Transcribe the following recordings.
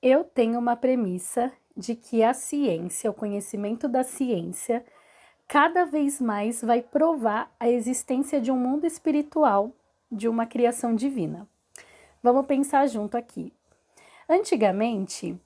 Eu tenho uma premissa de que a ciência, o conhecimento da ciência, cada vez mais vai provar a existência de um mundo espiritual, de uma criação divina. Vamos pensar junto aqui. Antigamente,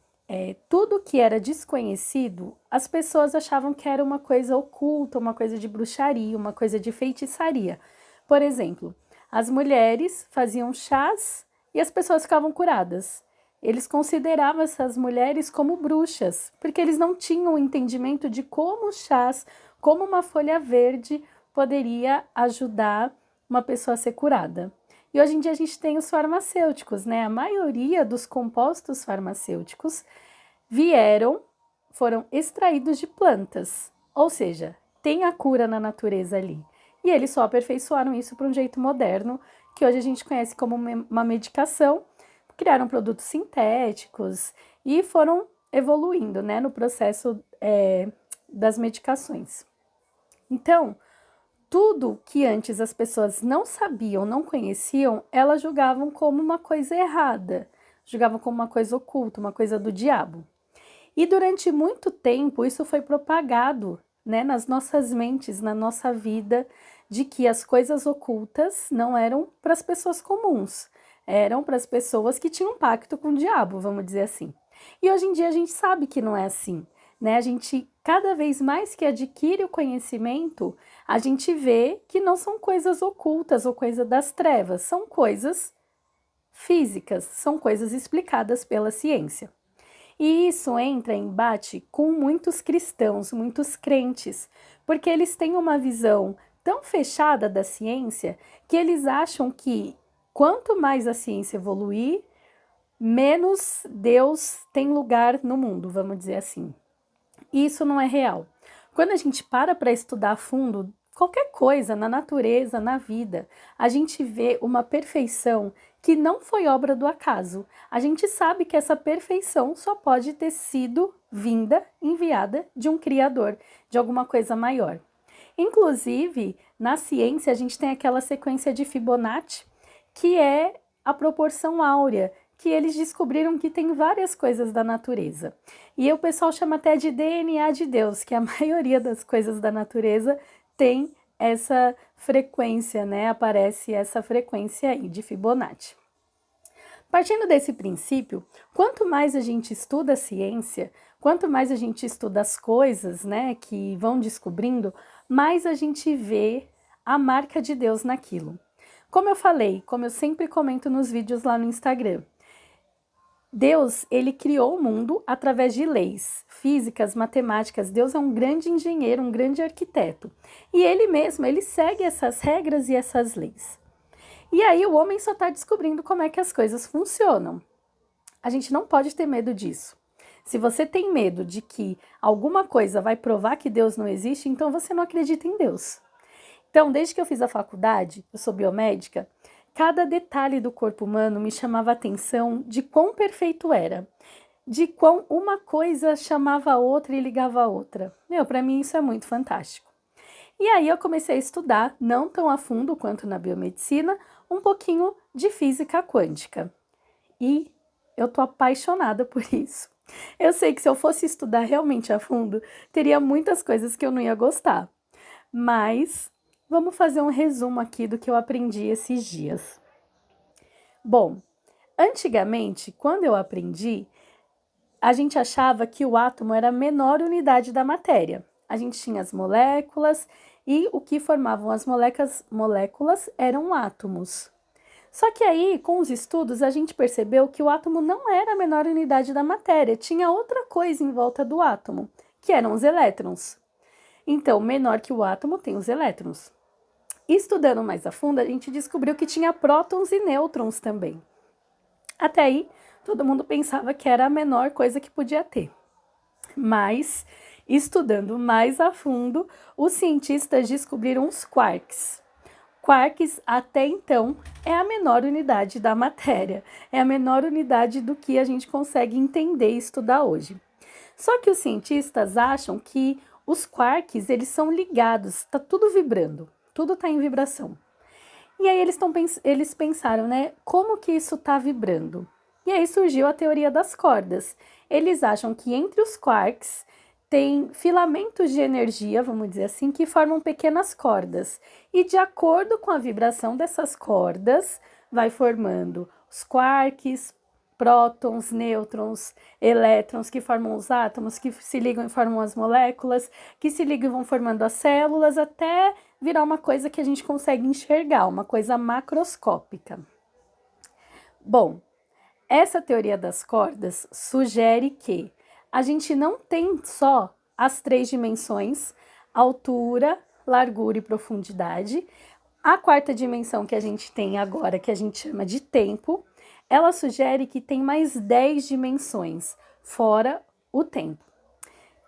tudo que era desconhecido, as pessoas achavam que era uma coisa oculta, uma coisa de bruxaria, uma coisa de feitiçaria. Por exemplo, as mulheres faziam chás e as pessoas ficavam curadas. Eles consideravam essas mulheres como bruxas, porque eles não tinham o entendimento de como chás, como uma folha verde poderia ajudar uma pessoa a ser curada. E hoje em dia a gente tem os farmacêuticos, né? A maioria dos compostos farmacêuticos foram extraídos de plantas, ou seja, tem a cura na natureza ali. E eles só aperfeiçoaram isso para um jeito moderno, que hoje a gente conhece como uma medicação, criaram produtos sintéticos e foram evoluindo, né, no processo das medicações. Então, tudo que antes as pessoas não sabiam, não conheciam, elas julgavam como uma coisa errada, julgavam como uma coisa oculta, uma coisa do diabo. E durante muito tempo isso foi propagado, né, nas nossas mentes, na nossa vida, de que as coisas ocultas não eram para as pessoas comuns, eram para as pessoas que tinham um pacto com o diabo, vamos dizer assim. E hoje em dia a gente sabe que não é assim, né? A gente, cada vez mais que adquire o conhecimento, a gente vê que não são coisas ocultas ou coisas das trevas, são coisas físicas, são coisas explicadas pela ciência. E isso entra em embate com muitos cristãos, muitos crentes, porque eles têm uma visão tão fechada da ciência que eles acham que quanto mais a ciência evoluir, menos Deus tem lugar no mundo, vamos dizer assim. E isso não é real. Quando a gente para estudar a fundo qualquer coisa na natureza, na vida, a gente vê uma perfeição que não foi obra do acaso. A gente sabe que essa perfeição só pode ter sido enviada de um criador, de alguma coisa maior. Inclusive, na ciência, a gente tem aquela sequência de Fibonacci, que é a proporção áurea, que eles descobriram que tem várias coisas da natureza. E o pessoal chama até de DNA de Deus, que a maioria das coisas da natureza tem essa frequência, né? Aparece essa frequência aí de Fibonacci. Partindo desse princípio, quanto mais a gente estuda a ciência, quanto mais a gente estuda as coisas, né, que vão descobrindo, mais a gente vê a marca de Deus naquilo. Como eu falei, como eu sempre comento nos vídeos lá no Instagram, Deus, ele criou o mundo através de leis físicas, matemáticas. Deus é um grande engenheiro, um grande arquiteto. E ele mesmo, ele segue essas regras e essas leis. E aí o homem só está descobrindo como é que as coisas funcionam. A gente não pode ter medo disso. Se você tem medo de que alguma coisa vai provar que Deus não existe, então você não acredita em Deus. Então, desde que eu fiz a faculdade, eu sou biomédica, cada detalhe do corpo humano me chamava a atenção de quão perfeito era, de quão uma coisa chamava a outra e ligava a outra. Para mim isso é muito fantástico. E aí eu comecei a estudar, não tão a fundo quanto na biomedicina, um pouquinho de física quântica. E eu tô apaixonada por isso. Eu sei que se eu fosse estudar realmente a fundo, teria muitas coisas que eu não ia gostar. Mas vamos fazer um resumo aqui do que eu aprendi esses dias. Bom, antigamente, quando eu aprendi, a gente achava que o átomo era a menor unidade da matéria. A gente tinha as moléculas e o que formavam as moléculas eram átomos. Só que aí, com os estudos, a gente percebeu que o átomo não era a menor unidade da matéria, tinha outra coisa em volta do átomo, que eram os elétrons. Então, menor que o átomo tem os elétrons. Estudando mais a fundo, a gente descobriu que tinha prótons e nêutrons também. Até aí, todo mundo pensava que era a menor coisa que podia ter. Mas, estudando mais a fundo, os cientistas descobriram os quarks. Quarks, até então, é a menor unidade da matéria, é a menor unidade do que a gente consegue entender e estudar hoje. Só que os cientistas acham que os quarks, eles são ligados, está tudo vibrando, tudo está em vibração. E aí eles pensaram, né, como que isso está vibrando? E aí surgiu a teoria das cordas. Eles acham que entre os quarks tem filamentos de energia, vamos dizer assim, que formam pequenas cordas. E de acordo com a vibração dessas cordas, vai formando os quarks, prótons, nêutrons, elétrons que formam os átomos, que se ligam e formam as moléculas, que se ligam e vão formando as células, até virar uma coisa que a gente consegue enxergar, uma coisa macroscópica. Bom, essa teoria das cordas sugere que a gente não tem só as 3 dimensões, altura, largura e profundidade. A 4ª dimensão que a gente tem agora, que a gente chama de tempo, ela sugere que tem mais 10 dimensões, fora o tempo.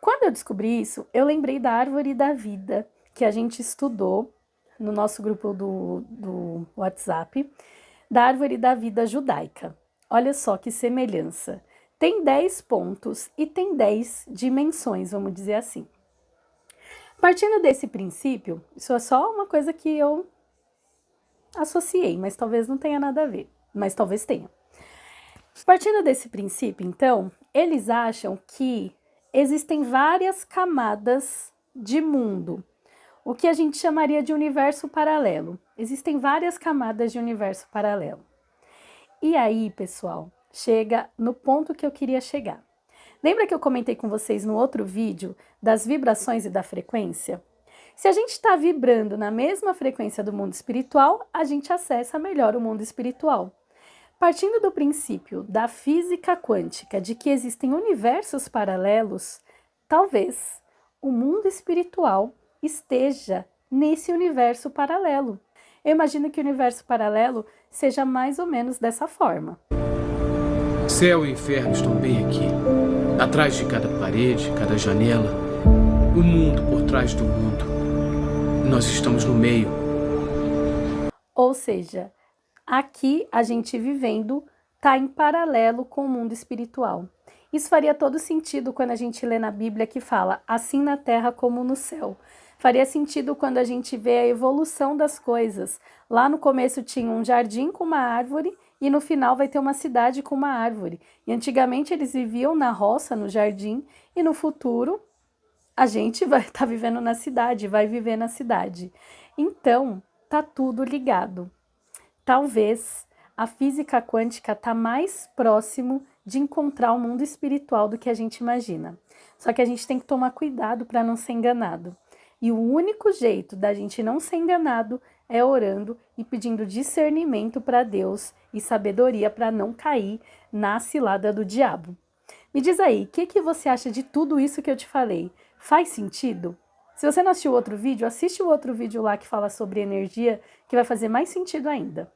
Quando eu descobri isso, eu lembrei da árvore da vida, que a gente estudou no nosso grupo do WhatsApp, da árvore da vida judaica. Olha só que semelhança. Tem 10 pontos e tem 10 dimensões, vamos dizer assim. Partindo desse princípio, isso é só uma coisa que eu associei, mas talvez não tenha nada a ver, mas talvez tenha. Partindo desse princípio, então, eles acham que existem várias camadas de mundo, o que a gente chamaria de universo paralelo. Existem várias camadas de universo paralelo. E aí, pessoal, chega no ponto que eu queria chegar. Lembra que eu comentei com vocês no outro vídeo das vibrações e da frequência? Se a gente está vibrando na mesma frequência do mundo espiritual, a gente acessa melhor o mundo espiritual. Partindo do princípio da física quântica de que existem universos paralelos, talvez o mundo espiritual esteja nesse universo paralelo. Eu imagino que o universo paralelo seja mais ou menos dessa forma. Céu e inferno estão bem aqui. Atrás de cada parede, cada janela. O mundo por trás do mundo. Nós estamos no meio. Ou seja, aqui a gente vivendo está em paralelo com o mundo espiritual. Isso faria todo sentido quando a gente lê na Bíblia que fala assim na terra como no céu. Faria sentido quando a gente vê a evolução das coisas. Lá no começo tinha um jardim com uma árvore e no final vai ter uma cidade com uma árvore. E antigamente eles viviam na roça, no jardim, e no futuro a gente vai estar vivendo na cidade, vai viver na cidade. Então, tá tudo ligado. Talvez a física quântica está mais próximo de encontrar o mundo espiritual do que a gente imagina. Só que a gente tem que tomar cuidado para não ser enganado. E o único jeito da gente não ser enganado é orando e pedindo discernimento para Deus e sabedoria para não cair na cilada do diabo. Me diz aí, o que você acha de tudo isso que eu te falei? Faz sentido? Se você não assistiu outro vídeo, assiste o outro vídeo lá que fala sobre energia, que vai fazer mais sentido ainda.